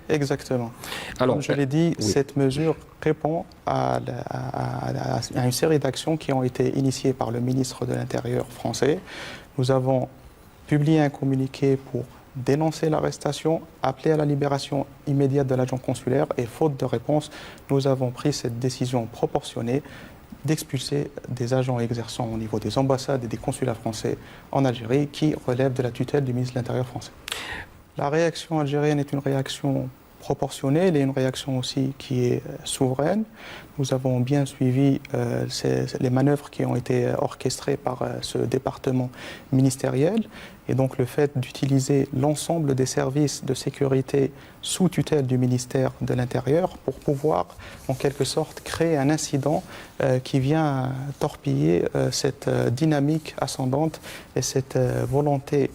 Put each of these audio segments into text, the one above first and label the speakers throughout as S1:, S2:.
S1: Exactement.
S2: Alors,
S1: Comme je l'ai dit,
S2: oui.
S1: cette mesure répond à une série d'actions qui ont été initiées par le ministre de l'Intérieur français. Nous avons publié un communiqué pour dénoncer l'arrestation, appeler à la libération immédiate de l'agent consulaire et faute de réponse, nous avons pris cette décision proportionnée d'expulser des agents exerçant au niveau des ambassades et des consulats français en Algérie qui relèvent de la tutelle du ministre de l'Intérieur français. La réaction algérienne est une réaction proportionnée, elle est une réaction aussi qui est souveraine. Nous avons bien suivi les manœuvres qui ont été orchestrées par ce département ministériel et donc le fait d'utiliser l'ensemble des services de sécurité sous tutelle du ministère de l'Intérieur pour pouvoir en quelque sorte créer un incident qui vient torpiller cette dynamique ascendante et cette volonté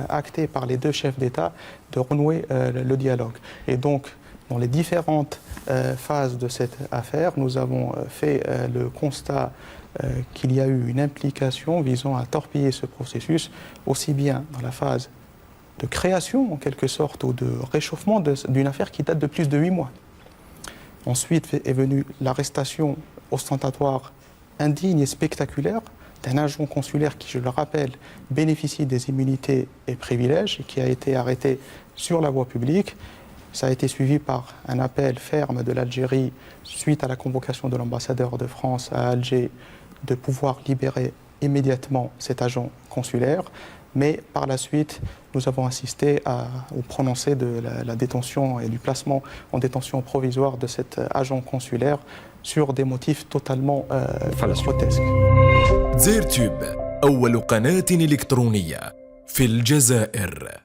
S1: actée par les deux chefs d'État de renouer le dialogue. Et donc, dans les différentes phases de cette affaire, nous avons fait le constat qu'il y a eu une implication visant à torpiller ce processus, aussi bien dans la phase de création, en quelque sorte, ou de réchauffement d'une affaire qui date de plus de 8 mois. Ensuite est venue l'arrestation ostentatoire, indigne et spectaculaire d'un agent consulaire qui, je le rappelle, bénéficie des immunités et privilèges et qui a été arrêté sur la voie publique. Ça a été suivi par un appel ferme de l'Algérie suite à la convocation de l'ambassadeur de France à Alger de pouvoir libérer immédiatement cet agent consulaire. Mais par la suite, nous avons assisté au prononcé de la détention et du placement en détention provisoire de cet agent consulaire sur des motifs totalement grotesques.
S3: زيرتوب أول قناة إلكترونية في الجزائر.